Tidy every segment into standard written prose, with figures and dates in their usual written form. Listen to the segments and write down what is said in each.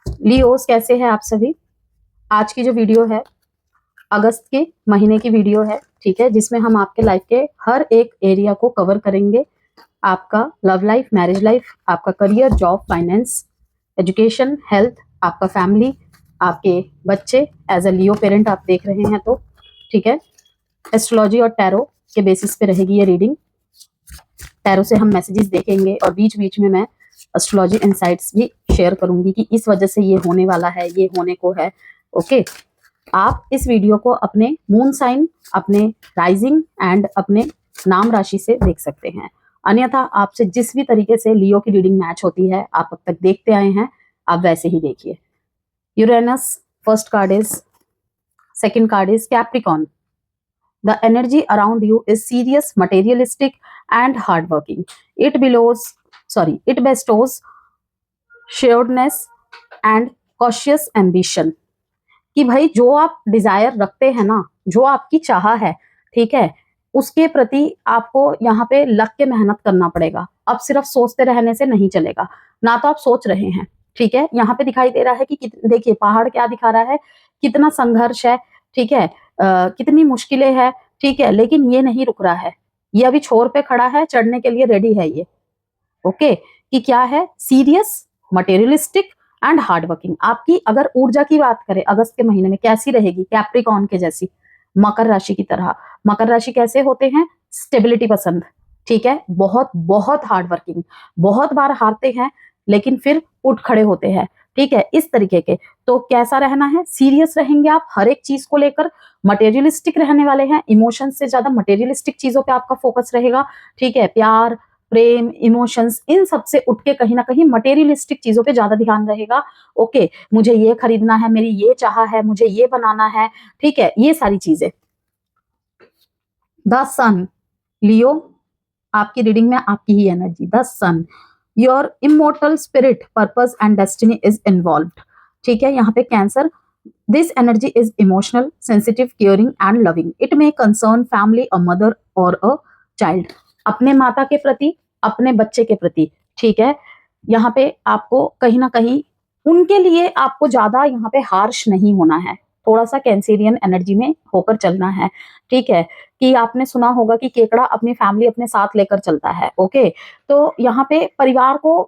Leos, कैसे हैं आप सभी। आज की जो वीडियो है अगस्त के महीने की वीडियो है, ठीक है, जिसमें हम आपके लाइफ के हर एक एरिया को कवर करेंगे। आपका लव लाइफ, मैरिज लाइफ, आपका career, job, finance, education, health, आपका फैमिली, आपके बच्चे। एज अ लियो पेरेंट आप देख रहे हैं तो ठीक है। एस्ट्रोलॉजी और टैरो के बेसिस पे रहेगी ये रीडिंग। टैरो से हम मैसेजेस देखेंगे और बीच बीच में मैं एस्ट्रोलॉजी इनसाइट्स भी शेयर करूंगी कि इस वजह से ये होने वाला है, ये होने को है। ओके, आप इस वीडियो को अपने मून साइन, अपने राइजिंग एंड अपने नाम राशि से देख सकते हैं। अन्यथा आपसे जिस भी तरीके से लियो की रीडिंग मैच होती है, आप अब तक देखते आए हैं, आप वैसे ही देखिए। Uranus first card is, second card is Capricorn. The energy around you is serious, materialistic, and hardworking. It bestows assuredness and cautious ambition. कि भाई जो आप डिजायर रखते हैं ना, जो आपकी चाह है, ठीक है, उसके प्रति आपको यहाँ पे लग के मेहनत करना पड़ेगा। अब सिर्फ सोचते रहने से नहीं चलेगा, ना तो आप सोच रहे हैं, ठीक है। यहाँ पे दिखाई दे रहा है कि देखिए पहाड़ क्या दिखा रहा है, कितना संघर्ष है, ठीक है, कितनी मुश्किलें हैं, ठीक है, लेकिन ये नहीं रुक रहा है, ये अभी छोर पे खड़ा है, चढ़ने के लिए रेडी है ये। ओके, कि क्या है, serious, materialistic and hard working. आपकी अगर ऊर्जा की बात करें अगस्त के महीने में कैसी रहेगी, कैप्रिकॉन के जैसी, मकर राशि की तरह। मकर राशि कैसे होते हैं, स्टेबिलिटी पसंद, ठीक है, बहुत बहुत हार्ड वर्किंग, बहुत बार हारते हैं लेकिन फिर उठ खड़े होते हैं, ठीक है, इस तरीके के। तो कैसा रहना है, सीरियस रहेंगे आप हर एक चीज को लेकर, मटेरियलिस्टिक रहने वाले हैं, इमोशन से ज्यादा मटेरियलिस्टिक चीजों पे आपका फोकस रहेगा, ठीक है, प्यार, प्रेम, इमोशंस, इन सब से उठ के कहीं ना कहीं मटेरियलिस्टिक चीजों पे ज्यादा ध्यान रहेगा। ओके, मुझे ये खरीदना है, मेरी ये चाह है, मुझे ये बनाना है, ठीक है, ये सारी चीजें। द सन, लियो, आपकी रीडिंग में आपकी ही energy, the sun, your immortal spirit, purpose and destiny is involved, ठीक है। यहाँ पे Cancer, this energy is emotional, sensitive, caring and loving. It may concern family, a mother or a child. अपने माता के प्रति, अपने बच्चे के प्रति, ठीक है। यहाँ पे आपको कहीं ना कहीं उनके लिए आपको ज्यादा यहाँ पे हार्श नहीं होना है, थोड़ा सा कैंसेरियन एनर्जी में होकर चलना है, ठीक है। कि आपने सुना होगा कि केकड़ा अपनी फैमिली अपने साथ लेकर चलता है। ओके, तो यहाँ पे परिवार को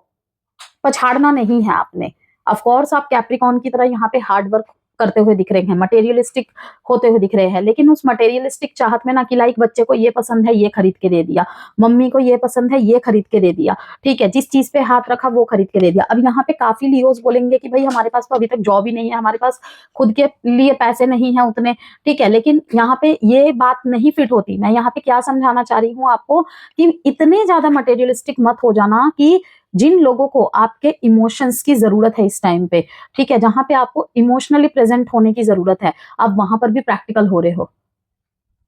पछाड़ना नहीं है आपने। ऑफ कोर्स आप कैप्रिकॉन की तरह यहाँ पे हार्ड वर्क करते हुए दिख रहे हैं, मटेरियलिस्टिक होते हुए दिख रहे हैं, लेकिन उस मटेरियलिस्टिक चाहत में ना कि लाइक बच्चे को ये पसंद है ये खरीद के दे दिया, मम्मी को ये पसंद है ये खरीद के दे दिया, ठीक है, जिस चीज पे हाथ रखा वो खरीद के दे दिया। अब यहाँ पे काफी लियोस बोलेंगे कि भाई हमारे पास तो अभी तक जॉब ही नहीं है, हमारे पास खुद के लिए पैसे नहीं है उतने, ठीक है, लेकिन यहाँ पे ये बात नहीं फिट होती। मैं यहाँ पे क्या समझाना चाह रही हूँ आपको कि इतने ज्यादा मटेरियलिस्टिक मत हो जाना कि जिन लोगों को आपके इमोशंस की जरूरत है इस टाइम पे, ठीक है, जहां पे आपको इमोशनली प्रेजेंट होने की जरूरत है, आप वहां पर भी प्रैक्टिकल हो रहे हो।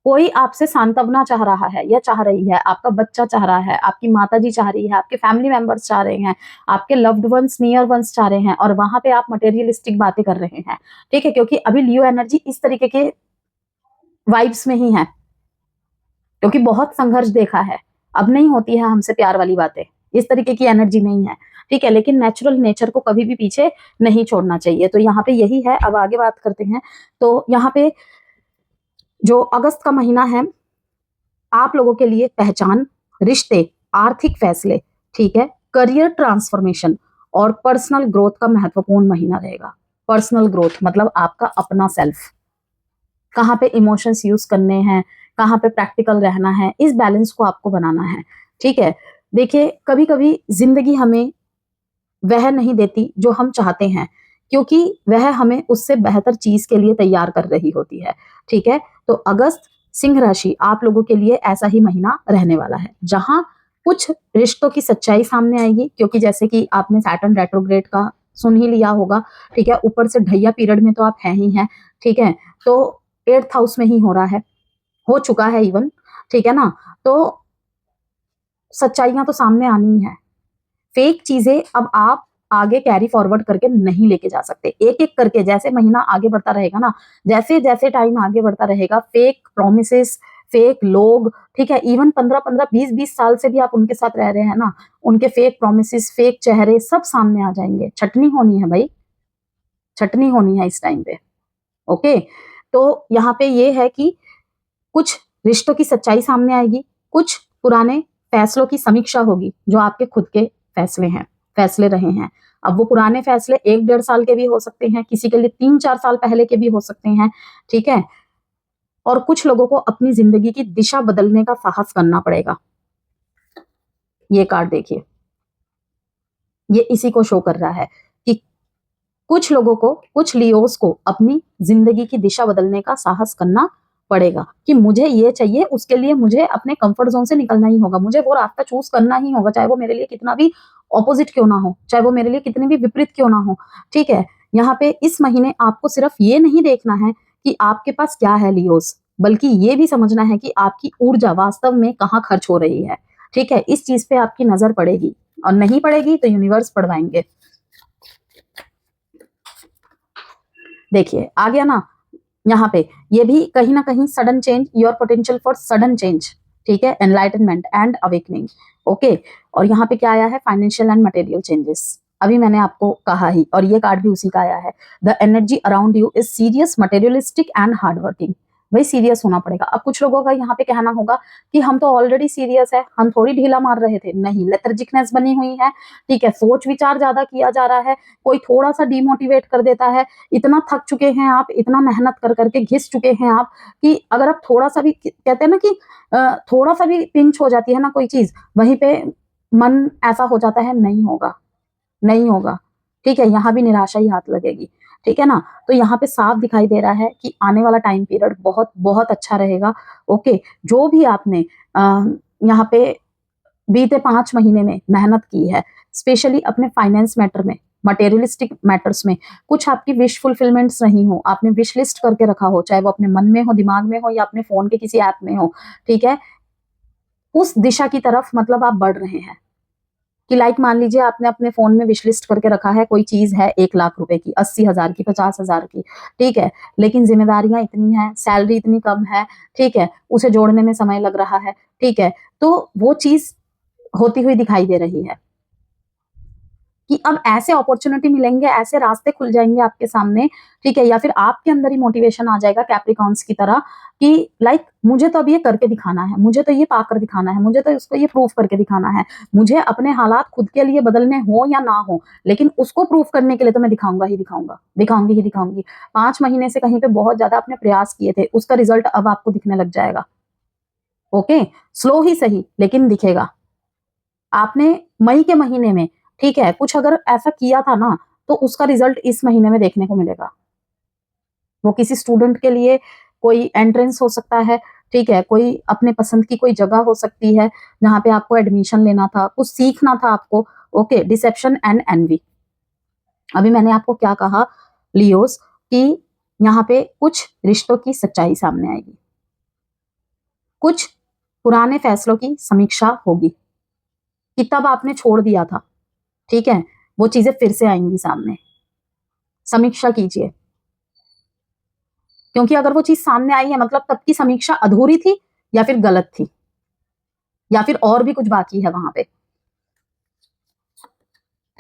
कोई आपसे सांत्वना चाह रहा है या चाह रही है, आपका बच्चा चाह रहा है, आपकी माता जी चाह रही है, आपके फैमिली मेंबर्स चाह रहे हैं, आपके लव्ड वंस, नियर वंस चाह रहे हैं, और वहां पे आप मटेरियलिस्टिक बातें कर रहे हैं, ठीक है, क्योंकि अभी लियो एनर्जी इस तरीके के वाइब्स में ही है, क्योंकि बहुत संघर्ष देखा है। अब नहीं होती है हमसे प्यार वाली बातें, इस तरीके की एनर्जी नहीं है, ठीक है, लेकिन नेचुरल नेचर को कभी भी पीछे नहीं छोड़ना चाहिए। तो यहाँ पे यही है। अब आगे बात करते हैं। तो यहाँ पे जो अगस्त का महीना है आप लोगों के लिए पहचान, रिश्ते, आर्थिक फैसले, ठीक है, करियर ट्रांसफॉर्मेशन और पर्सनल ग्रोथ का महत्वपूर्ण महीना रहेगा। पर्सनल ग्रोथ मतलब आपका अपना सेल्फ, कहाँ पे इमोशंस यूज करने हैं, कहाँ पे प्रैक्टिकल रहना है, इस बैलेंस को आपको बनाना है, ठीक है। देखिए कभी कभी जिंदगी हमें वह नहीं देती जो हम चाहते हैं, क्योंकि वह हमें उससे बेहतर चीज के लिए तैयार कर रही होती है, ठीक है। तो अगस्त, सिंह राशि आप लोगों के लिए ऐसा ही महीना रहने वाला है, जहां कुछ रिश्तों की सच्चाई सामने आएगी, क्योंकि जैसे कि आपने सैटर्न रेट्रोग्रेड का सुन ही लिया होगा, ठीक है, ऊपर से ढैया पीरियड में तो आप हैं ही हैं, ठीक है, तो 8th हाउस में ही हो रहा है, हो चुका है इवन, ठीक है ना। तो सच्चाइयां तो सामने आनी ही है। फेक चीजें अब आप आगे कैरी फॉरवर्ड करके नहीं लेके जा सकते। एक एक करके जैसे महीना आगे बढ़ता रहेगा ना, जैसे जैसे टाइम आगे बढ़ता रहेगा, फेक प्रोमिसेस, फेक लोग, ठीक है, इवन 15-15, 20-20 साल से भी आप उनके साथ रह रहे हैं ना, उनके फेक प्रोमिसेस, फेक चेहरे सब सामने आ जाएंगे। छटनी होनी है भाई, छटनी होनी है इस टाइम पे। ओके, तो यहाँ पे ये है कि कुछ रिश्तों की सच्चाई सामने आएगी, कुछ पुराने फैसलों की समीक्षा होगी जो आपके खुद के फैसले रहे हैं। अब वो पुराने फैसले 1-1.5 साल के भी हो सकते हैं, किसी के लिए 3-4 साल पहले के भी हो सकते हैं, ठीक है। और कुछ लोगों को अपनी जिंदगी की दिशा बदलने का साहस करना पड़ेगा। ये कार्ड देखिए, ये इसी को शो कर रहा है कि कुछ लोगों को, कुछ लियोस को अपनी जिंदगी की दिशा बदलने का साहस करना पड़ेगा कि मुझे ये चाहिए, उसके लिए मुझे अपने कंफर्ट जोन से निकलना ही होगा, मुझे वो रास्ता चूज करना ही होगा, चाहे वो मेरे लिए कितना भी ऑपोजिट क्यों ना हो, चाहे वो मेरे लिए कितनी भी विपरीत क्यों ना हो, ठीक है। यहाँ पे इस महीने आपको सिर्फ ये नहीं देखना है कि आपके पास क्या है लियोस, बल्कि ये भी समझना है कि आपकी ऊर्जा वास्तव में कहाँ खर्च हो रही है, ठीक है। इस चीज पे आपकी नजर पड़ेगी, और नहीं पड़ेगी तो यूनिवर्स पढ़वाएंगे। देखिए आ गया ना यहाँ पे, ये भी कहीं ना कहीं sudden change, your potential for sudden change, ठीक है, एनलाइटनमेंट एंड अवेकनिंग। ओके, और यहाँ पे क्या आया है, फाइनेंशियल एंड मटेरियल चेंजेस। अभी मैंने आपको कहा ही, और ये कार्ड भी उसी का आया है, the energy around you is serious, materialistic and hard working. भाई सीरियस होना पड़ेगा। अब कुछ लोगों का यहाँ पे कहना होगा कि हम तो ऑलरेडी सीरियस है, हम थोड़ी ढीला मार रहे थे। नहीं, लेथर्जिकनेस बनी हुई है, ठीक है, सोच विचार ज्यादा किया जा रहा है, कोई थोड़ा सा डिमोटिवेट कर देता है, इतना थक चुके हैं आप, इतना मेहनत कर करके घिस चुके हैं आप, कि अगर आप थोड़ा सा भी, कहते हैं ना कि थोड़ा सा भी पिंच हो जाती है ना कोई चीज, वहीं पे मन ऐसा हो जाता है, नहीं होगा, नहीं होगा, ठीक है। यहाँ भी निराशा ही हाथ लगेगी, ठीक है ना। तो यहाँ पे साफ दिखाई दे रहा है कि आने वाला टाइम पीरियड बहुत बहुत अच्छा रहेगा। ओके, जो भी आपने यहाँ पे बीते 5 महीने में मेहनत की है, स्पेशली अपने फाइनेंस मैटर में, मटेरियलिस्टिक मैटर्स में, कुछ आपकी विश फुलफिलमेंट्स रही हो, आपने विश लिस्ट करके रखा हो, चाहे वो अपने मन में हो, दिमाग में हो, या अपने फोन के किसी ऐप में हो, ठीक है, उस दिशा की तरफ मतलब आप बढ़ रहे हैं। कि लाइक मान लीजिए आपने अपने फोन में विश लिस्ट करके रखा है, कोई चीज है 1 लाख रुपए की, 80,000 की, 50,000 की, ठीक है, लेकिन जिम्मेदारियां इतनी हैं, सैलरी इतनी कम है, ठीक है, उसे जोड़ने में समय लग रहा है, ठीक है, तो वो चीज होती हुई दिखाई दे रही है कि अब ऐसे अपॉर्चुनिटी मिलेंगे, ऐसे रास्ते खुल जाएंगे आपके सामने, ठीक है, या फिर आपके अंदर ही मोटिवेशन आ जाएगा कैप्रिकॉन्स की तरह कि लाइक मुझे तो अब ये करके दिखाना है, मुझे तो ये पाकर दिखाना है, मुझे तो इसको ये प्रूफ करके दिखाना है, मुझे अपने हालात खुद के लिए बदलने हो या ना हो, लेकिन उसको प्रूफ करने के लिए तो मैं दिखाऊंगा ही दिखाऊंगा, दिखाऊंगी ही दिखाऊंगी। 5 महीने से कहीं पे बहुत ज्यादा आपने प्रयास किए थे, उसका रिजल्ट अब आपको दिखने लग जाएगा। ओके, स्लो ही सही लेकिन दिखेगा। आपने मई के महीने में, ठीक है, कुछ अगर ऐसा किया था ना, तो उसका रिजल्ट इस महीने में देखने को मिलेगा। वो किसी स्टूडेंट के लिए कोई एंट्रेंस हो सकता है, ठीक है, कोई अपने पसंद की कोई जगह हो सकती है जहां पे आपको एडमिशन लेना था, कुछ सीखना था आपको। Okay, deception and envy. अभी मैंने आपको क्या कहा लियोस, कि यहाँ पे कुछ रिश्तों की सच्चाई सामने आएगी, कुछ पुराने फैसलों की समीक्षा होगी कि तब आपने छोड़ दिया था, ठीक है, वो चीजें फिर से आएंगी सामने। समीक्षा कीजिए, क्योंकि अगर वो चीज सामने आई है मतलब तब की समीक्षा अधूरी थी, या फिर गलत थी, या फिर और भी कुछ बाकी है वहां पे।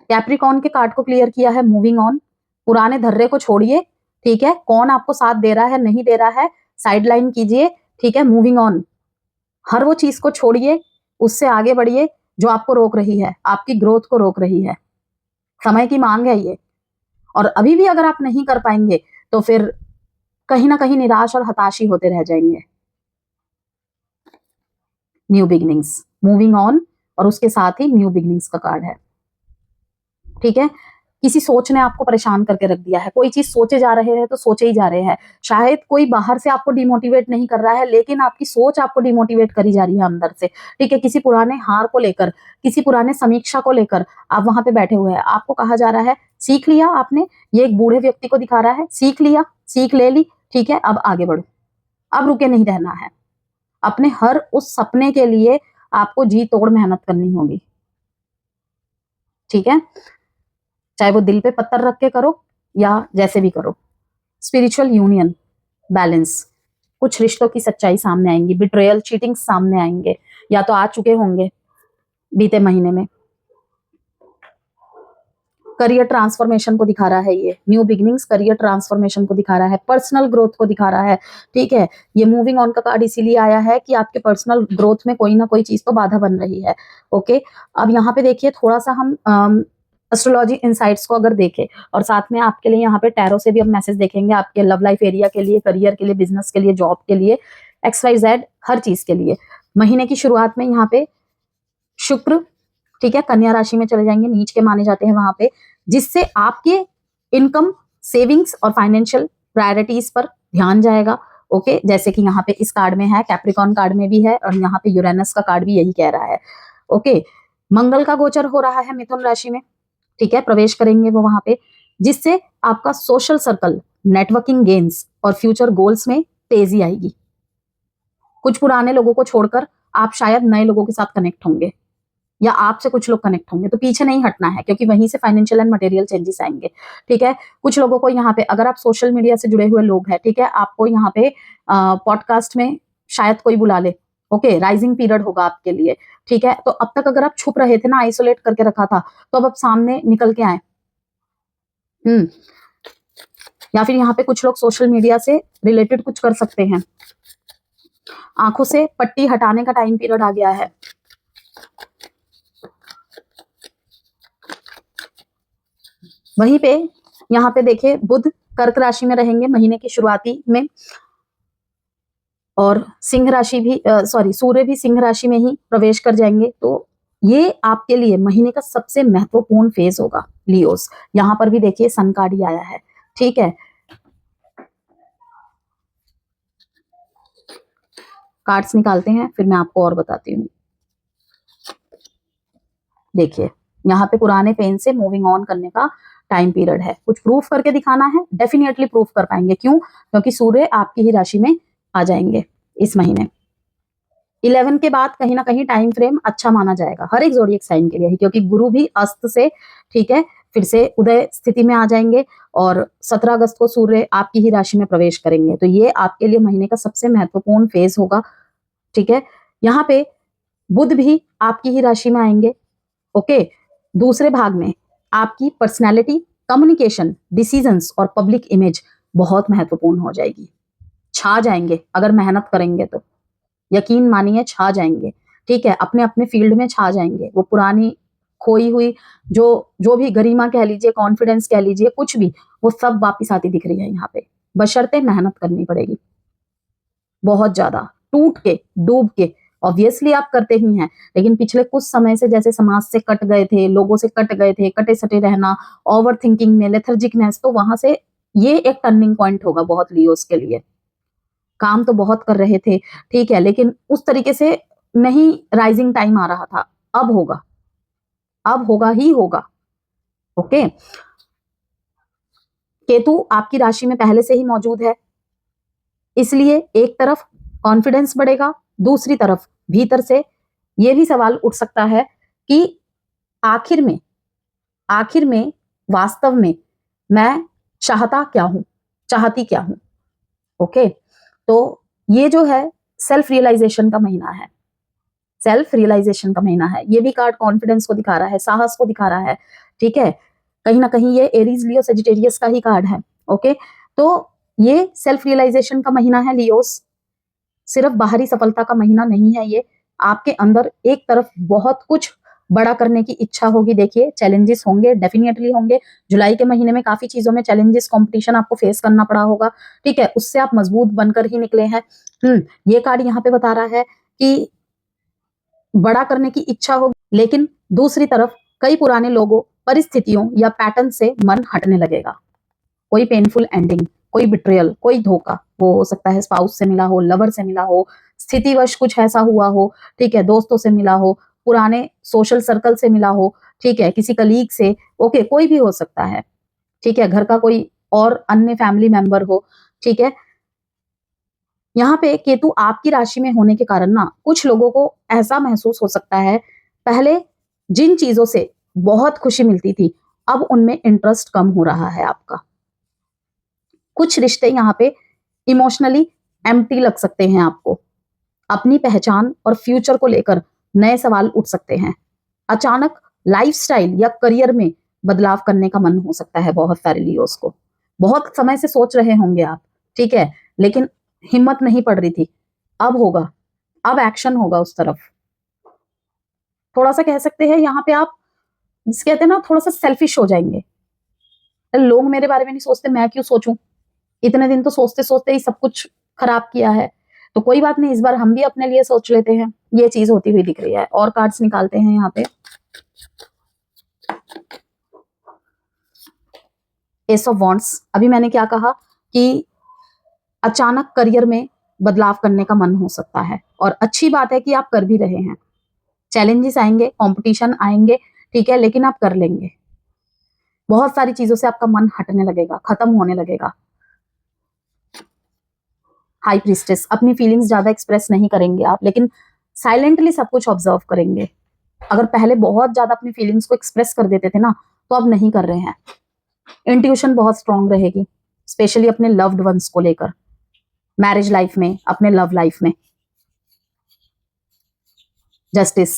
कैप्रिकॉन के कार्ड को क्लियर किया है, मूविंग ऑन। पुराने धर्रे को छोड़िए, ठीक है, कौन आपको साथ दे रहा है नहीं दे रहा है साइडलाइन कीजिए, ठीक है, मूविंग ऑन। हर वो चीज को छोड़िए, उससे आगे बढ़िए जो आपको रोक रही है, आपकी ग्रोथ को रोक रही है। समय की मांग है ये, और अभी भी अगर आप नहीं कर पाएंगे तो फिर कहीं ना कहीं निराश और हताशी होते रह जाएंगे। न्यू बिगिनिंग्स, मूविंग ऑन, और उसके साथ ही न्यू बिगिनिंग्स का कार्ड है, ठीक है। किसी सोच ने आपको परेशान करके रख दिया है, कोई चीज सोचे जा रहे हैं तो सोचे ही जा रहे हैं, शायद कोई बाहर से आपको डिमोटिवेट नहीं कर रहा है, लेकिन आपकी सोच आपको डिमोटिवेट करी जा रही है अंदर से, ठीक है। किसी पुराने हार को लेकर, किसी पुराने समीक्षा को लेकर आप वहां पे बैठे हुए हैं। आपको कहा जा रहा है सीख लिया आपने, ये एक बूढ़े व्यक्ति को दिखा रहा है, सीख लिया, सीख ले ली, ठीक है, अब आगे बढ़ो, अब रुके नहीं रहना है। अपने हर उस सपने के लिए आपको जी तोड़ मेहनत करनी होगी, ठीक है, चाहे वो दिल पे पत्थर रख के करो या जैसे भी करो। स्पिरिचुअल यूनियन, बैलेंस, कुछ रिश्तों की सच्चाई सामने आएंगी, बिट्रेयल, चीटिंग सामने आएंगे, या तो आ चुके होंगे बीते महीने में। करियर ट्रांसफॉर्मेशन को दिखा रहा है, ये न्यू बिगिनिंग्स करियर ट्रांसफॉर्मेशन को दिखा रहा है, पर्सनल ग्रोथ को दिखा रहा है। ठीक है, ये मूविंग ऑन का कार्ड इसीलिए आया है कि आपके पर्सनल ग्रोथ में कोई ना कोई चीज तो बाधा बन रही है। ओके, अब यहाँ पे देखिए थोड़ा सा हम एस्ट्रोलॉजी इनसाइट्स को अगर देखें और साथ में आपके लिए यहाँ पे टैरो से भी हम मैसेज देखेंगे आपके लव लाइफ एरिया के लिए, करियर के लिए, बिजनेस के लिए, जॉब के लिए, XYZ हर चीज के लिए। महीने की शुरुआत में यहाँ पे शुक्र, ठीक है, कन्या राशि में चले जाएंगे, नीच के माने जाते हैं वहां पे, जिससे आपके इनकम, सेविंग्स और फाइनेंशियल प्रायोरिटीज पर ध्यान जाएगा। ओके, जैसे कि यहाँ पे इस कार्ड में है, कैप्रिकॉन कार्ड में भी है, और यहाँ पे यूरेनस का कार्ड भी यही कह रहा है। ओके, मंगल का गोचर हो रहा है मिथुन राशि में, ठीक है, प्रवेश करेंगे वो वहां पे, जिससे आपका सोशल सर्कल, नेटवर्किंग गेन्स और फ्यूचर गोल्स में तेजी आएगी। कुछ पुराने लोगों को छोड़कर आप शायद नए लोगों के साथ कनेक्ट होंगे, या आपसे कुछ लोग कनेक्ट होंगे, तो पीछे नहीं हटना है क्योंकि वहीं से फाइनेंशियल एंड मटेरियल चेंजेस आएंगे। ठीक है, कुछ लोगों को यहाँ पे, अगर आप सोशल मीडिया से जुड़े हुए लोग हैं, ठीक है, आपको यहाँ पे पॉडकास्ट में शायद कोई बुला ले। ओके, राइजिंग पीरियड होगा आपके लिए। ठीक है, तो अब तक अगर आप छुप रहे थे ना, आइसोलेट करके रखा था, तो अब आप सामने निकल के आए। या फिर यहाँ पे कुछ लोग सोशल मीडिया से रिलेटेड कुछ कर सकते हैं। आंखों से पट्टी हटाने का टाइम पीरियड आ गया है। वहीं पे यहाँ पे देखिए बुध कर्क राशि में रहेंगे महीने की शुरुआती में, और सिंह राशि भी सूर्य भी सिंह राशि में ही प्रवेश कर जाएंगे। तो ये आपके लिए महीने का सबसे महत्वपूर्ण फेज होगा लियोस। यहाँ पर भी देखिए सन कार्ड ही आया है। ठीक है, कार्ड्स निकालते हैं फिर मैं आपको और बताती हूँ। देखिए यहाँ पे पुराने पेन से मूविंग ऑन करने का टाइम पीरियड है। कुछ प्रूफ करके दिखाना है, डेफिनेटली प्रूफ कर पाएंगे। क्यों? क्योंकि सूर्य आपकी ही राशि में आ जाएंगे इस महीने। 11 के बाद कहीं ना कहीं टाइम फ्रेम अच्छा माना जाएगा हर एक जोडिएक साइन के लिए ही, क्योंकि गुरु भी अस्त से, ठीक है, फिर से उदय स्थिति में आ जाएंगे, और 17 अगस्त को सूर्य आपकी ही राशि में प्रवेश करेंगे। तो ये आपके लिए महीने का सबसे महत्वपूर्ण फेज होगा। ठीक है, यहाँ पे बुध भी आपकी ही राशि में आएंगे। ओके, दूसरे भाग में आपकी पर्सनैलिटी, कम्युनिकेशन, डिसीजंस और पब्लिक इमेज बहुत महत्वपूर्ण हो जाएगी। छा जाएंगे अगर मेहनत करेंगे तो, यकीन मानिए छा जाएंगे। ठीक है, अपने अपने फील्ड में छा जाएंगे। वो पुरानी खोई हुई जो भी गरिमा कह लीजिए, कॉन्फिडेंस कह लीजिए, कुछ भी, वो सब वापिस आती दिख रही है यहाँ पे। बशर्ते मेहनत करनी पड़ेगी बहुत ज्यादा, टूट के, डूब के। ऑब्वियसली आप करते ही हैं, लेकिन पिछले कुछ समय से जैसे समाज से कट गए थे, लोगों से कट गए थे, कटे सटे रहना, ओवर थिंकिंग में, लेथर्जिकनेस, तो वहां से ये एक टर्निंग पॉइंट होगा बहुत लियोस के लिए। काम तो बहुत कर रहे थे, ठीक है, लेकिन उस तरीके से नहीं राइजिंग टाइम आ रहा था। अब होगा, अब होगा ही होगा। ओके, केतु आपकी राशि में पहले से ही मौजूद है, इसलिए एक तरफ कॉन्फिडेंस बढ़ेगा, दूसरी तरफ भीतर से यह भी सवाल उठ सकता है कि आखिर में वास्तव में मैं चाहता क्या हूं, चाहती क्या हूं। ओके, तो ये जो है सेल्फ रियलाइजेशन का महीना है, सेल्फ रियलाइजेशन का महीना है। ये भी कार्ड कॉन्फिडेंस को दिखा रहा है, साहस को दिखा रहा है। ठीक है, कहीं ना कहीं ये एरीज, लियो, सेजिटेरियस का ही कार्ड है। ओके, तो ये सेल्फ रियलाइजेशन का महीना है लियोस, सिर्फ बाहरी सफलता का महीना नहीं है ये। आपके अंदर एक तरफ बहुत कुछ बड़ा करने की इच्छा होगी। देखिए चैलेंजेस होंगे, डेफिनेटली होंगे। जुलाई के महीने में काफी चीजों में चैलेंजेस, कंपटीशन आपको फेस करना पड़ा होगा। ठीक है, उससे आप मजबूत बनकर ही निकले हैं। ये कार्ड यहाँ पे बता रहा है कि बड़ा करने की इच्छा होगी, लेकिन दूसरी तरफ कई पुराने लोगों, परिस्थितियों या पैटर्न से मन हटने लगेगा। कोई पेनफुल एंडिंग, कोई बिट्रियल, कोई धोखा, वो हो सकता है स्पाउस से मिला हो, लवर से मिला हो, स्थितिवश कुछ ऐसा हुआ हो, ठीक है, दोस्तों से मिला हो, पुराने सोशल सर्कल से मिला हो, ठीक है, किसी कलीग से, ओके, कोई भी हो सकता है। ठीक है, घर का कोई और अन्य फैमिली मेंबर हो। ठीक है, यहाँ पे केतु आपकी राशि में होने के कारण ना कुछ लोगों को ऐसा महसूस हो सकता है, पहले जिन चीजों से बहुत खुशी मिलती थी अब उनमें इंटरेस्ट कम हो रहा है आपका। कुछ रिश्ते यहाँ पे इमोशनली एम्प्टी लग सकते हैं आपको। अपनी पहचान और फ्यूचर को लेकर नए सवाल उठ सकते हैं। अचानक लाइफस्टाइल या करियर में बदलाव करने का मन हो सकता है बहुत सारे लियोस को। बहुत समय से सोच रहे होंगे आप, ठीक है, लेकिन हिम्मत नहीं पड़ रही थी। अब होगा, अब एक्शन होगा उस तरफ। थोड़ा सा कह सकते हैं यहाँ पे आप, जिसे कहते हैं ना, थोड़ा सा सेल्फिश हो जाएंगे। लोग मेरे बारे में नहीं सोचते, मैं क्यों सोचूं? इतने दिन तो सोचते सोचते ही सब कुछ खराब किया है, तो कोई बात नहीं, इस बार हम भी अपने लिए सोच लेते हैं। ये चीज होती हुई दिख रही है। और कार्ड्स निकालते हैं यहाँ पे। S of wands. अभी मैंने क्या कहा कि अचानक करियर में बदलाव करने का मन हो सकता है, और अच्छी बात है कि आप कर भी रहे हैं। चैलेंजेस आएंगे, कंपटीशन आएंगे, ठीक है, लेकिन आप कर लेंगे। बहुत सारी चीजों से आपका मन हटने लगेगा, खत्म होने लगेगा। High priestess. अपनी फीलिंग्स ज्यादा एक्सप्रेस नहीं करेंगे आप, लेकिन साइलेंटली सब कुछ ऑब्जर्व करेंगे। अगर पहले बहुत ज्यादा अपनी फीलिंग्स को एक्सप्रेस कर देते थे ना, तो अब नहीं कर रहे हैं। इंट्यूशन बहुत स्ट्रांग रहेगी, स्पेशली अपने लव्ड वंस को लेकर, मैरिज लाइफ में, अपने लव लाइफ में। Justice,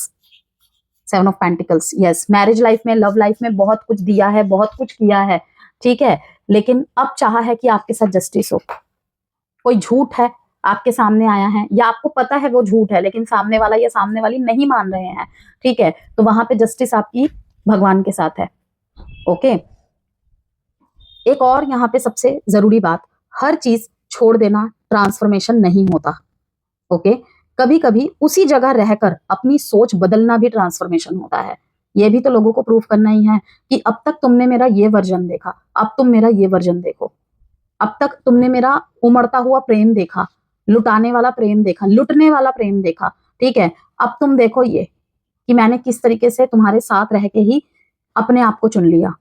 7 of pentacles. Yes, marriage life में, लव लाइफ में बहुत कुछ दिया है, बहुत कुछ किया है, ठीक है, लेकिन अब चाहा है कि आपके साथ जस्टिस हो। कोई झूठ है आपके सामने आया है, या आपको पता है वो झूठ है, लेकिन सामने वाला या सामने वाली नहीं मान रहे हैं, ठीक है, तो वहां पे जस्टिस आपकी भगवान के साथ है। ओके। एक और यहाँ पे सबसे जरूरी बात, हर चीज छोड़ देना ट्रांसफॉर्मेशन नहीं होता। ओके। कभी कभी उसी जगह रहकर अपनी सोच बदलना भी ट्रांसफॉर्मेशन होता है। ये भी तो लोगों को प्रूफ करना ही है कि अब तक तुमने मेरा ये वर्जन देखा, अब तुम मेरा ये वर्जन देखो। अब तक तुमने मेरा उमड़ता हुआ प्रेम देखा, लुटाने वाला प्रेम देखा, लुटने वाला प्रेम देखा, ठीक है, अब तुम देखो ये कि मैंने किस तरीके से तुम्हारे साथ रह के ही अपने आप को चुन लिया।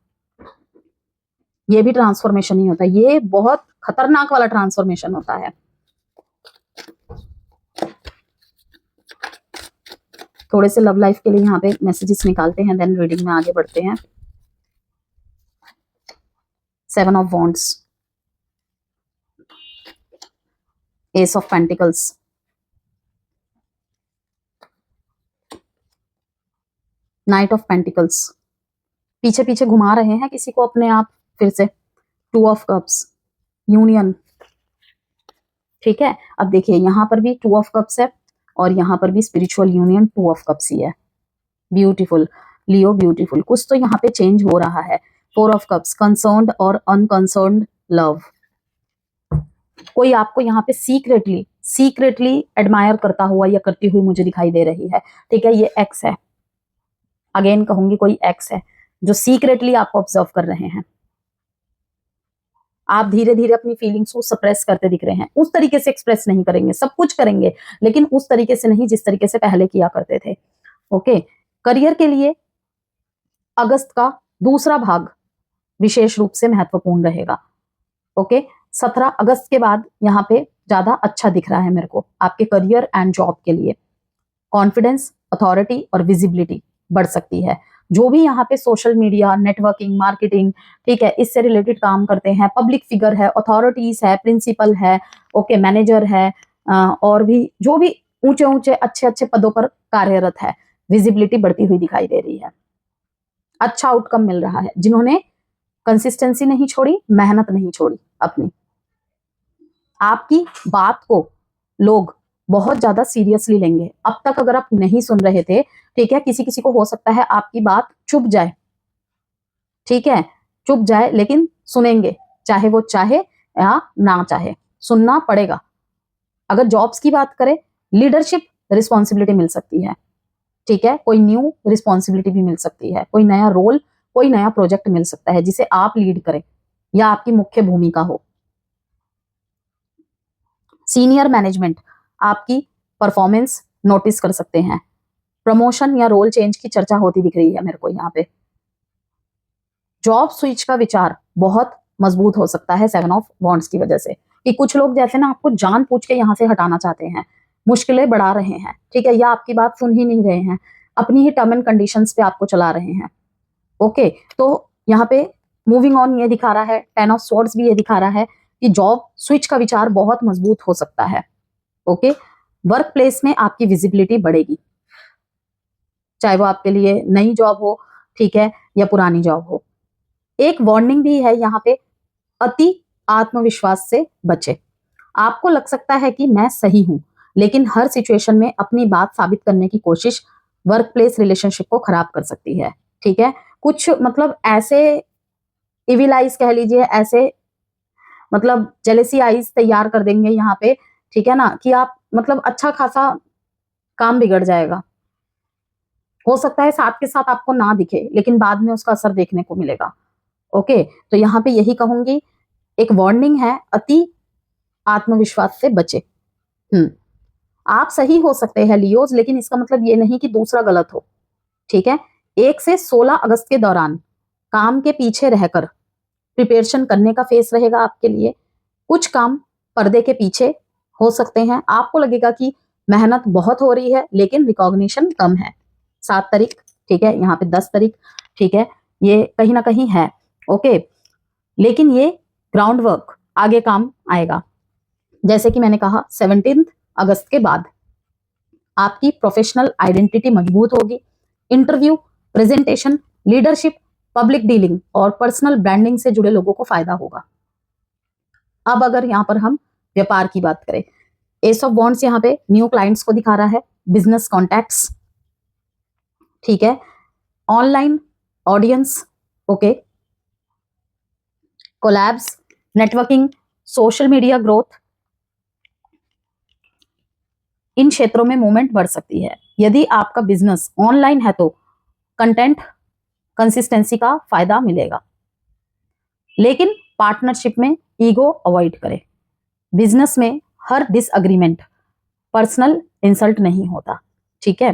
ये भी ट्रांसफॉर्मेशन ही होता है। ये बहुत खतरनाक वाला ट्रांसफॉर्मेशन होता है। थोड़े से लव लाइफ के लिए यहाँ पे मैसेजेस निकालते हैं, देन रीडिंग में आगे बढ़ते हैं। 7 of wands, S of pentacles, night of pentacles. पीछे पीछे घुमा रहे हैं किसी को अपने आप फिर से। 2 ऑफ कप्स, यूनियन, ठीक है। अब देखिए यहाँ पर भी 2 ऑफ कप्स है, और यहाँ पर भी स्पिरिचुअल यूनियन 2 ऑफ कप्स ही है। ब्यूटीफुल लियो, ब्यूटीफुल। कुछ तो यहाँ पे चेंज हो रहा है। 4 ऑफ कप्स, कंसर्न्ड और अनकंसर्न्ड लव। कोई आपको यहाँ पे सीक्रेटली एडमायर करता हुआ या करती हुई मुझे दिखाई दे रही है, ठीक है। ये एक्स है, अगेन कहूंगी कोई एक्स है जो सीक्रेटली आपको ऑब्जर्व कर रहे हैं। आप धीरे धीरे अपनी फीलिंग्स को सप्रेस करते दिख रहे हैं। उस तरीके से एक्सप्रेस नहीं करेंगे, सब कुछ करेंगे, लेकिन उस तरीके से नहीं जिस तरीके से पहले किया करते थे। ओके। करियर के लिए अगस्त का दूसरा भाग विशेष रूप से महत्वपूर्ण रहेगा। ओके। 17 अगस्त के बाद यहाँ पे ज्यादा अच्छा दिख रहा है मेरे को आपके करियर एंड जॉब के लिए। कॉन्फिडेंस, अथॉरिटी और विजिबिलिटी बढ़ सकती है। जो भी यहाँ पे सोशल मीडिया, नेटवर्किंग, मार्केटिंग, ठीक है, इससे रिलेटेड काम करते हैं, पब्लिक फिगर है, अथॉरिटीज है, प्रिंसिपल है, ओके, मैनेजर है, और भी जो भी ऊंचे ऊंचे अच्छे अच्छे पदों पर कार्यरत है, विजिबिलिटी बढ़ती हुई दिखाई दे रही है। अच्छा आउटकम मिल रहा है। जिन्होंने कंसिस्टेंसी नहीं छोड़ी, मेहनत नहीं छोड़ी अपनी, आपकी बात को लोग बहुत ज्यादा सीरियसली लेंगे। अब तक अगर आप नहीं सुन रहे थे, ठीक है, किसी किसी को हो सकता है आपकी बात चुप जाए, ठीक है, चुप जाए, लेकिन सुनेंगे, चाहे वो चाहे या ना चाहे, सुनना पड़ेगा। अगर जॉब्स की बात करें, लीडरशिप रिस्पॉन्सिबिलिटी मिल सकती है, ठीक है, कोई न्यू रिस्पॉन्सिबिलिटी भी मिल सकती है, कोई नया रोल, कोई नया प्रोजेक्ट मिल सकता है जिसे आप लीड करें या आपकी मुख्य भूमिका हो। सीनियर मैनेजमेंट आपकी परफॉर्मेंस नोटिस कर सकते हैं। प्रमोशन या रोल चेंज की चर्चा होती दिख रही है मेरे को यहाँ पे। जॉब स्विच का विचार बहुत मजबूत हो सकता है 7 ऑफ वॉन्ड्स की वजह से, कि कुछ लोग जैसे ना आपको जान पूछ के यहाँ से हटाना चाहते हैं, मुश्किलें बढ़ा रहे हैं, ठीक है, या आपकी बात सुन ही नहीं रहे हैं, अपनी ही टर्म एंड कंडीशंस पे आपको चला रहे हैं। ओके। तो यहाँ पे मूविंग ऑन ये दिखा रहा है, 10 ऑफ स्वॉर्ड्स भी ये दिखा रहा है कि जॉब स्विच का विचार बहुत मजबूत हो सकता है। ओके। वर्क प्लेस में आपकी विजिबिलिटी बढ़ेगी, चाहे वो आपके लिए नई जॉब हो, ठीक है, या पुरानी जॉब हो। एक वार्निंग भी है यहाँ पे, अति आत्मविश्वास से बचे। आपको लग सकता है कि मैं सही हूं, लेकिन हर सिचुएशन में अपनी बात साबित करने की कोशिश वर्क प्लेस रिलेशनशिप को खराब कर सकती है। ठीक है, कुछ मतलब ऐसे इविल आइज कह लीजिए, ऐसे मतलब जेलेसी आइज तैयार कर देंगे यहाँ पे, ठीक है ना, कि आप मतलब अच्छा खासा काम बिगड़ जाएगा। हो सकता है साथ के साथ आपको ना दिखे, लेकिन बाद में उसका असर देखने को मिलेगा। ओके, तो यहाँ पे यही कहूंगी, एक वार्निंग है, अति आत्मविश्वास से बचे। आप सही हो सकते हैं लियोज, लेकिन इसका मतलब ये नहीं कि दूसरा गलत हो। ठीक है, 1 से 16 अगस्त के दौरान काम के पीछे रहकर प्रिपरेशन करने का फेस रहेगा आपके लिए। कुछ काम पर्दे के पीछे हो सकते हैं, आपको लगेगा कि मेहनत बहुत हो रही है लेकिन रिकॉग्निशन कम है। 7 तारीख, ठीक है, यहाँ पे 10 तारीख, ठीक है, ये कहीं ना कहीं है। ओके, लेकिन ये ग्राउंड वर्क आगे काम आएगा। जैसे कि मैंने कहा 17 अगस्त के बाद आपकी प्रोफेशनल आइडेंटिटी मजबूत होगी। Interview, presentation, leadership, public dealing और पर्सनल ब्रांडिंग से जुड़े लोगों को फायदा होगा। अब अगर यहाँ पर हम व्यापार की बात करें, एस ऑफ वॉन्ड्स यहाँ पे न्यू क्लाइंट्स को दिखा रहा है, बिजनेस कॉन्टैक्ट्स, ठीक है, online audience, okay, collabs, networking, social media growth, इन क्षेत्रों में मूवमेंट बढ़ सकती है। यदि आपका बिजनेस ऑनलाइन है तो कंटेंट कंसिस्टेंसी का फायदा मिलेगा, लेकिन पार्टनरशिप में ईगो अवॉइड करें। बिजनेस में हर डिसएग्रीमेंट पर्सनल इंसल्ट नहीं होता। ठीक है,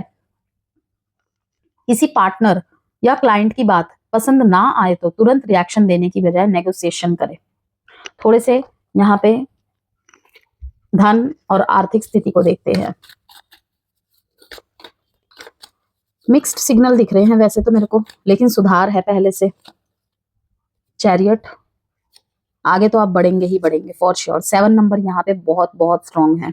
किसी पार्टनर या क्लाइंट की बात पसंद ना आए तो तुरंत रिएक्शन देने की बजाय नेगोशिएशन करें। थोड़े से यहाँ पे धन और आर्थिक स्थिति को देखते हैं। मिक्स्ड सिग्नल दिख रहे हैं वैसे तो मेरे को, लेकिन सुधार है पहले से। चैरियट, आगे तो आप बढ़ेंगे ही बढ़ेंगे फॉर श्योर। 7 नंबर यहाँ पे बहुत बहुत स्ट्रांग है।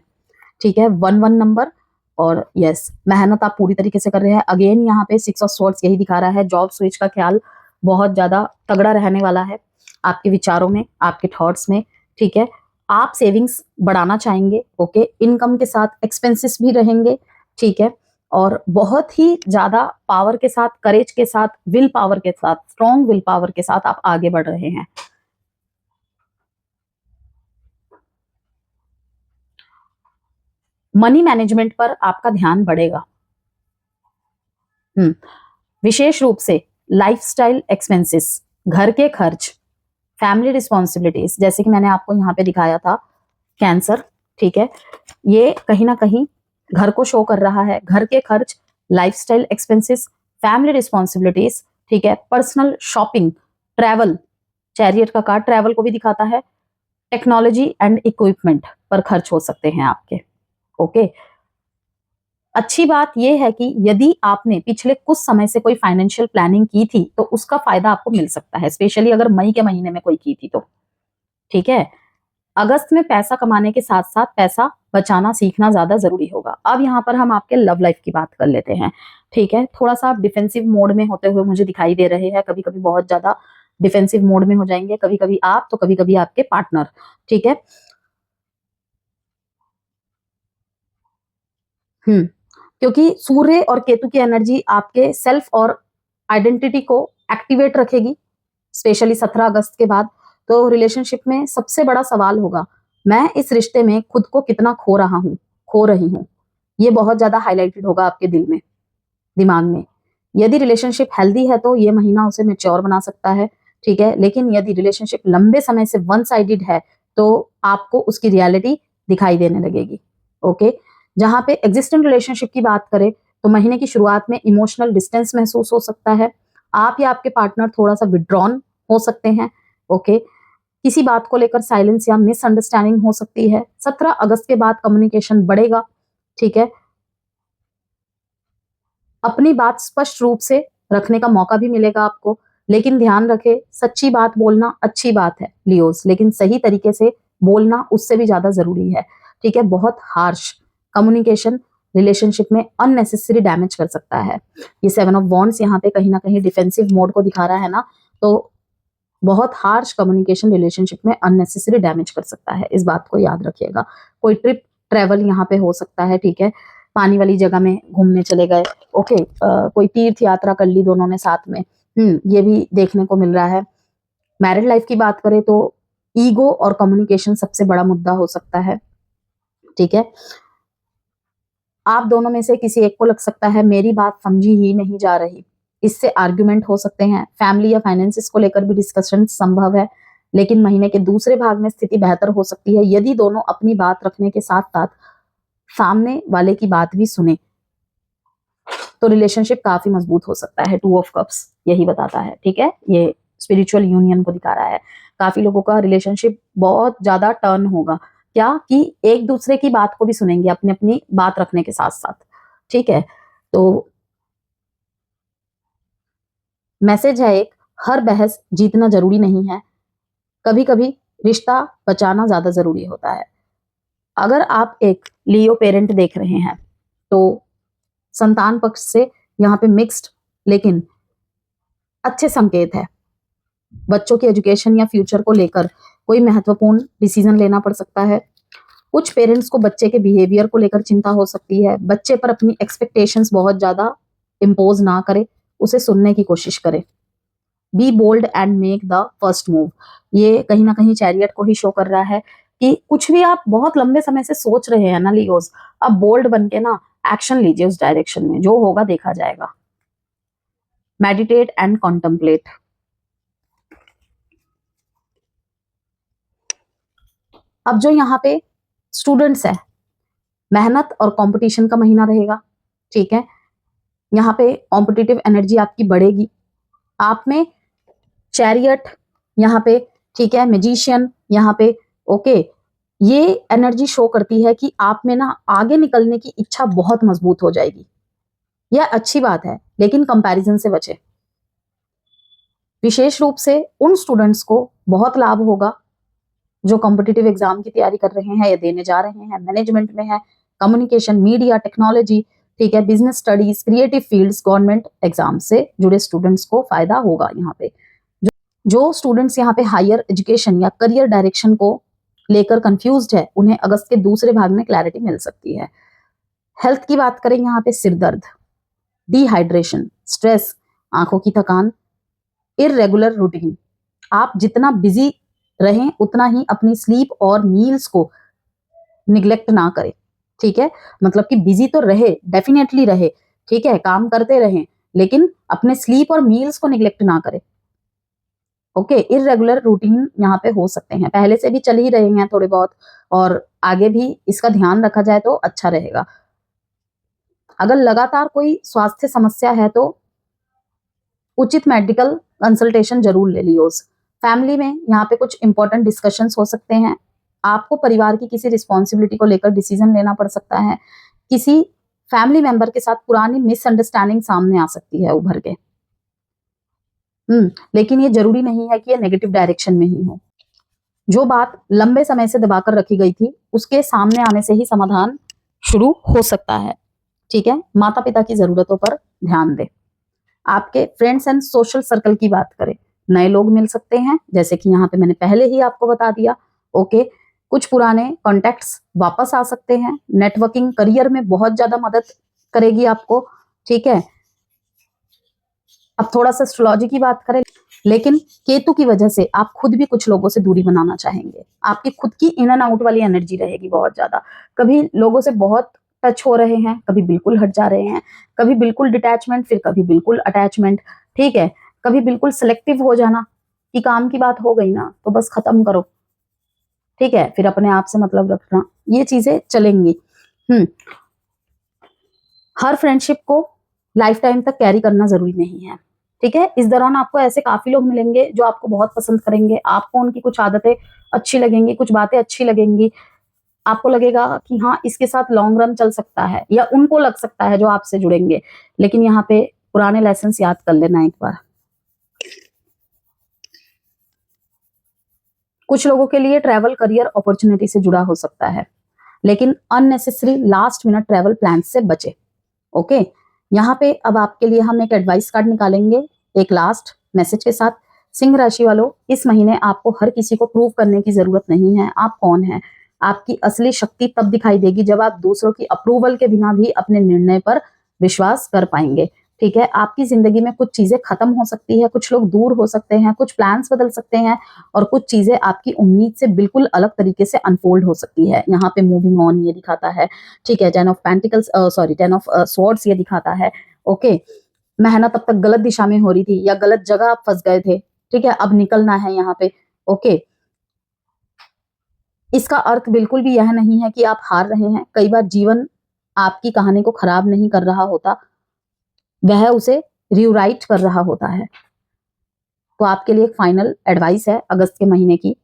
ठीक है, 1 नंबर, और यस, मेहनत आप पूरी तरीके से कर रहे हैं। अगेन यहाँ पे 6 ऑफ स्वॉर्ड्स यही दिखा रहा है, जॉब स्विच का ख्याल बहुत ज्यादा तगड़ा रहने वाला है आपके विचारों में, आपके थॉट्स में। ठीक है, आप सेविंग्स बढ़ाना चाहेंगे। ओके, इनकम के साथ एक्सपेंसेस भी रहेंगे। ठीक है, और बहुत ही ज्यादा पावर के साथ, करेज के साथ, विल पावर के साथ, स्ट्रॉन्ग विल पावर के साथ आप आगे बढ़ रहे हैं। मनी मैनेजमेंट पर आपका ध्यान बढ़ेगा। विशेष रूप से लाइफस्टाइल एक्सपेंसेस, घर के खर्च, फैमिली रिस्पॉन्सिबिलिटीज, जैसे कि मैंने आपको यहाँ पे दिखाया था कैंसर। ठीक है, ये कहीं ना कहीं घर को शो कर रहा है। घर के खर्च, लाइफस्टाइल एक्सपेंसेस, फैमिली रिस्पॉन्सिबिलिटीज, ठीक है, पर्सनल शॉपिंग, ट्रैवल, चैरियट का कार्ड ट्रैवल को भी दिखाता है, टेक्नोलॉजी एंड इक्विपमेंट पर खर्च हो सकते हैं आपके। ओके, अच्छी बात यह है कि यदि आपने पिछले कुछ समय से कोई फाइनेंशियल प्लानिंग की थी तो उसका फायदा आपको मिल सकता है, स्पेशली अगर मई के महीने में कोई की थी तो। ठीक है, अगस्त में पैसा कमाने के साथ साथ पैसा बचाना सीखना ज्यादा जरूरी होगा। अब यहाँ पर हम आपके लव लाइफ की बात कर लेते हैं। ठीक है, थोड़ा सा आप डिफेंसिव मोड में होते हुए मुझे दिखाई दे रहे हैं, कभी कभी बहुत ज्यादा डिफेंसिव मोड में हो जाएंगे, कभी कभी आप तो कभी कभी आपके पार्टनर। ठीक है, क्योंकि सूर्य और केतु की एनर्जी आपके सेल्फ और आइडेंटिटी को एक्टिवेट रखेगी, स्पेशली 17 अगस्त के बाद। तो रिलेशनशिप में सबसे बड़ा सवाल होगा, मैं इस रिश्ते में खुद को कितना खो रहा हूँ, खो रही हूँ। ये बहुत ज्यादा हाईलाइटेड होगा आपके दिल में, दिमाग में। यदि रिलेशनशिप हेल्दी है तो ये महीना उसे मैच्योर बना सकता है। ठीक है, लेकिन यदि रिलेशनशिप लंबे समय से वन साइडेड है तो आपको उसकी रियलिटी दिखाई देने लगेगी। ओके, जहां पे एग्जिस्टिंग रिलेशनशिप की बात करें तो महीने की शुरुआत में इमोशनल डिस्टेंस महसूस हो सकता है। आप या आपके पार्टनर थोड़ा सा विड्रॉन हो सकते हैं। ओके, किसी बात को लेकर साइलेंस या मिसअंडरस्टैंडिंग हो सकती है। 17 अगस्त के बाद कम्युनिकेशन बढ़ेगा। ठीक है, अपनी बात स्पष्ट रूप से रखने का मौका भी मिलेगा आपको, लेकिन ध्यान रखें, सच्ची बात बोलना अच्छी बात है लियोस, लेकिन सही तरीके से बोलना उससे भी ज्यादा जरूरी है। ठीक है, बहुत हार्श कम्युनिकेशन रिलेशनशिप में अननेसेसरी डैमेज कर सकता है। ये 7 ऑफ वॉन्ड्स यहाँ पे कहीं ना कहीं डिफेंसिव मोड को दिखा रहा है ना, तो बहुत हार्श कम्युनिकेशन रिलेशनशिप में अननेसेसरी डैमेज कर सकता है, इस बात को याद रखिएगा। कोई ट्रिप ट्रेवल यहाँ पे हो सकता है, ठीक है, पानी वाली जगह में घूमने चले गए, ओके, कोई तीर्थ यात्रा कर ली दोनों ने साथ में, ये भी देखने को मिल रहा है। मैरिड लाइफ की बात करें तो ईगो और कम्युनिकेशन सबसे बड़ा मुद्दा हो सकता है, ठीक है। आप दोनों में से किसी एक को लग सकता है मेरी बात समझी ही नहीं जा रही, इससे आर्ग्यूमेंट हो सकते हैं। फैमिली या फाइनेंसिस को लेकर भी डिस्कशन संभव है, लेकिन महीने के दूसरे भाग में स्थिति बेहतर हो सकती है यदि दोनों अपनी बात रखने के साथ साथ सामने वाले की बात भी सुने, तो रिलेशनशिप काफी मजबूत हो सकता है। 2 ऑफ कप्स यही बताता है, ठीक है, ये स्पिरिचुअल यूनियन को दिखा रहा है। काफी लोगों का रिलेशनशिप बहुत ज्यादा टर्न होगा, क्या कि एक दूसरे की बात को भी सुनेंगे अपनी अपनी बात रखने के साथ साथ, ठीक है। तो मैसेज है एक, हर बहस जीतना जरूरी नहीं है, कभी कभी रिश्ता बचाना ज्यादा जरूरी होता है। अगर आप एक लियो पेरेंट देख रहे हैं तो संतान पक्ष से यहाँ पे मिक्स्ड लेकिन अच्छे संकेत है। बच्चों की एजुकेशन या फ्यूचर को लेकर कोई महत्वपूर्ण डिसीजन लेना पड़ सकता है। कुछ पेरेंट्स को बच्चे के बिहेवियर को लेकर चिंता हो सकती है। बच्चे पर अपनी एक्सपेक्टेशंस बहुत ज्यादा इम्पोज ना करे, उसे सुनने की कोशिश करे। Be bold and make the first move, ये कहीं ना कहीं चैरियट को ही शो कर रहा है कि कुछ भी आप बहुत लंबे समय से सोच रहे हैं ना लियोस, अब बोल्ड बन के ना एक्शन लीजिए उस डायरेक्शन में, जो होगा देखा जाएगा। मेडिटेट एंड कॉन्टेम्पलेट, अब जो यहाँ पे स्टूडेंट्स है, मेहनत और कंपटीशन का महीना रहेगा, ठीक है। यहाँ पे कॉम्पिटिटिव एनर्जी आपकी बढ़ेगी, आप में चैरियट यहाँ पे, ठीक है, मैजिशियन यहाँ पे, ओके, ये एनर्जी शो करती है कि आप में ना आगे निकलने की इच्छा बहुत मजबूत हो जाएगी। यह अच्छी बात है, लेकिन कंपैरिजन से बचे। विशेष रूप से उन स्टूडेंट्स को बहुत लाभ होगा जो कॉम्पिटिटिव एग्जाम की तैयारी कर रहे हैं या देने जा रहे हैं, मैनेजमेंट में है, कम्युनिकेशन, मीडिया, टेक्नोलॉजी, ठीक है, business studies, creative fields, government exam से जुड़े स्टूडेंट्स को फायदा होगा। यहाँ पे जो स्टूडेंट्स यहाँ पे हायर एजुकेशन या करियर डायरेक्शन को लेकर कंफ्यूज्ड है, उन्हें अगस्त के दूसरे भाग में क्लैरिटी मिल सकती है। हेल्थ की बात करें, यहाँ पे सिर दर्द, डिहाइड्रेशन, स्ट्रेस, आंखों की थकान, इररेगुलर रूटीन, आप जितना बिजी रहें उतना ही अपनी स्लीप और मील्स को निग्लेक्ट ना करें, ठीक है। मतलब कि बिजी तो रहे, डेफिनेटली रहे, ठीक है, काम करते रहें, लेकिन अपने स्लीप और मील्स को निग्लेक्ट ना करें, ओके। इररेगुलर रूटीन यहाँ पे हो सकते हैं, पहले से भी चल ही रहे हैं थोड़े बहुत, और आगे भी इसका ध्यान रखा जाए तो अच्छा रहेगा। अगर लगातार कोई स्वास्थ्य समस्या है तो उचित मेडिकल कंसल्टेशन जरूर ले लियो। फैमिली में यहाँ पे कुछ इंपॉर्टेंट डिस्कशंस हो सकते हैं, आपको परिवार की किसी रिस्पॉन्सिबिलिटी को लेकर डिसीजन लेना पड़ सकता है, किसी फैमिली मेंबर के साथ पुरानी मिसअंडरस्टैंडिंग सामने आ सकती है उभर के, लेकिन ये जरूरी नहीं है कि ये नेगेटिव डायरेक्शन में ही हो। जो बात लंबे समय से दबाकर रखी गई थी उसके सामने आने से ही समाधान शुरू हो सकता है, ठीक है। माता पिता की जरूरतों पर ध्यान दें। आपके फ्रेंड्स एंड सोशल सर्कल की बात करें, नए लोग मिल सकते हैं, जैसे कि यहाँ पे मैंने पहले ही आपको बता दिया, ओके। कुछ पुराने कॉन्टेक्ट्स वापस आ सकते हैं, नेटवर्किंग करियर में बहुत ज्यादा मदद करेगी आपको, ठीक है। अब थोड़ा सा एस्ट्रोलॉजी की बात करें, लेकिन केतु की वजह से आप खुद भी कुछ लोगों से दूरी बनाना चाहेंगे, आपकी खुद की इन एंड आउट वाली एनर्जी रहेगी बहुत ज्यादा, कभी लोगों से बहुत टच हो रहे हैं, कभी बिल्कुल हट जा रहे हैं, कभी बिल्कुल डिटैचमेंट, फिर कभी बिल्कुल अटैचमेंट, ठीक है, कभी बिल्कुल सिलेक्टिव हो जाना कि काम की बात हो गई ना तो बस खत्म करो, ठीक है, फिर अपने आप से मतलब रखना, ये चीजें चलेंगी। हर फ्रेंडशिप को लाइफ टाइम तक कैरी करना जरूरी नहीं है, ठीक है। इस दौरान आपको ऐसे काफी लोग मिलेंगे जो आपको बहुत पसंद करेंगे, आपको उनकी कुछ आदतें अच्छी लगेंगी, कुछ बातें अच्छी लगेंगी, आपको लगेगा कि हाँ इसके साथ लॉन्ग रन चल सकता है, या उनको लग सकता है जो आपसे जुड़ेंगे, लेकिन यहाँ पे पुराने लेसन्स याद कर लेना एक बार। कुछ लोगों के लिए ट्रैवल करियर अपॉर्चुनिटी से जुड़ा हो सकता है, लेकिन unnecessary last minute travel plan से बचे, ओके। यहाँ पे अब आपके लिए हम एक एडवाइस कार्ड निकालेंगे एक लास्ट मैसेज के साथ, सिंह राशि वालों, इस महीने आपको हर किसी को प्रूव करने की जरूरत नहीं है आप कौन हैं। आपकी असली शक्ति तब दिखाई देगी जब आप दूसरों की अप्रूवल के बिना भी अपने निर्णय पर विश्वास कर पाएंगे। ठीक है, आपकी जिंदगी में कुछ चीजें खत्म हो सकती है, कुछ लोग दूर हो सकते हैं, कुछ प्लान्स बदल सकते हैं और कुछ चीजें आपकी उम्मीद से बिल्कुल अलग तरीके से अनफोल्ड हो सकती है। यहाँ पे मूविंग ऑन ये दिखाता है। ठीक है, 10 ऑफ स्वॉर्ड्स ये दिखाता है। ओके, मेहनत अब तक गलत दिशा में हो रही थी या गलत जगह आप फंस गए थे। ठीक है, अब निकलना है यहाँ पे। ओके, इसका अर्थ बिल्कुल भी यह नहीं है कि आप हार रहे हैं। कई बार जीवन आपकी कहानी को खराब नहीं कर रहा होता, वह उसे रिराइट कर रहा होता है। तो आपके लिए एक फाइनल एडवाइस है अगस्त के महीने की।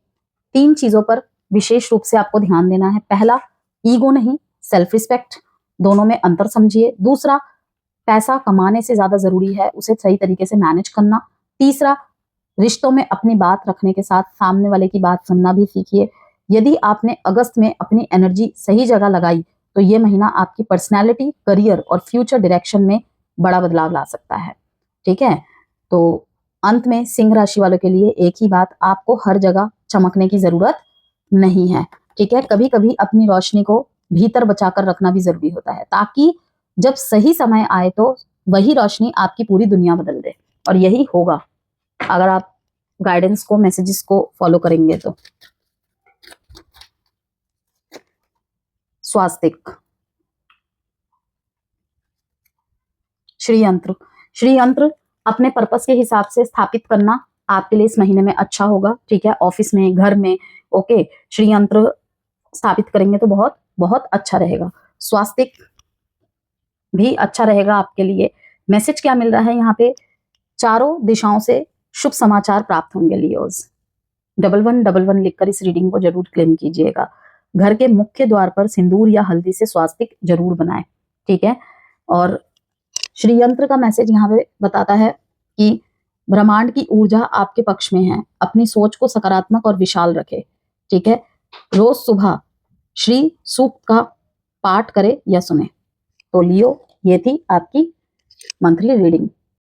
3 चीजों पर विशेष रूप से आपको ध्यान देना है। पहला, ईगो नहीं, सेल्फ रिस्पेक्ट, दोनों में अंतर समझिए। दूसरा, पैसा कमाने से ज्यादा जरूरी है उसे सही तरीके से मैनेज करना। तीसरा, रिश्तों में अपनी बात रखने के साथ सामने वाले की बात सुनना भी सीखिए। यदि आपने अगस्त में अपनी एनर्जी सही जगह लगाई तो ये महीना आपकी पर्सनैलिटी, करियर और फ्यूचर डायरेक्शन में बड़ा बदलाव ला सकता है। ठीक है, तो अंत में सिंह राशि वालों के लिए एक ही बात, आपको हर जगह चमकने की जरूरत नहीं है। ठीक है, कभी कभी अपनी रोशनी को भीतर बचाकर रखना भी जरूरी होता है, ताकि जब सही समय आए तो वही रोशनी आपकी पूरी दुनिया बदल दे। और यही होगा अगर आप गाइडेंस को, मैसेजेस को फॉलो करेंगे तो। स्वास्तिक, श्रीयंत्र। श्रीयंत्र अपने पर्पस के हिसाब से स्थापित करना आपके लिए इस महीने में अच्छा होगा। ठीक है, ऑफिस में, घर में। ओके, श्रीयंत्र स्थापित करेंगे तो बहुत बहुत अच्छा रहेगा। स्वास्तिक भी अच्छा रहेगा आपके लिए। मैसेज क्या मिल रहा है यहाँ पे, चारों दिशाओं से शुभ समाचार प्राप्त होंगे लियोज। 1111 लिखकर इस रीडिंग को जरूर क्लेम कीजिएगा। घर के मुख्य द्वार पर सिंदूर या हल्दी से स्वास्तिक जरूर बनाएं। ठीक है, और श्रीयंत्र का मैसेज यहाँ पे बताता है कि ब्रह्मांड की ऊर्जा आपके पक्ष में है, अपनी सोच को सकारात्मक और विशाल रखें। ठीक है, रोज सुबह श्री सूक्त का पाठ करें या सुने। तो लियो, ये थी आपकी मंथली रीडिंग।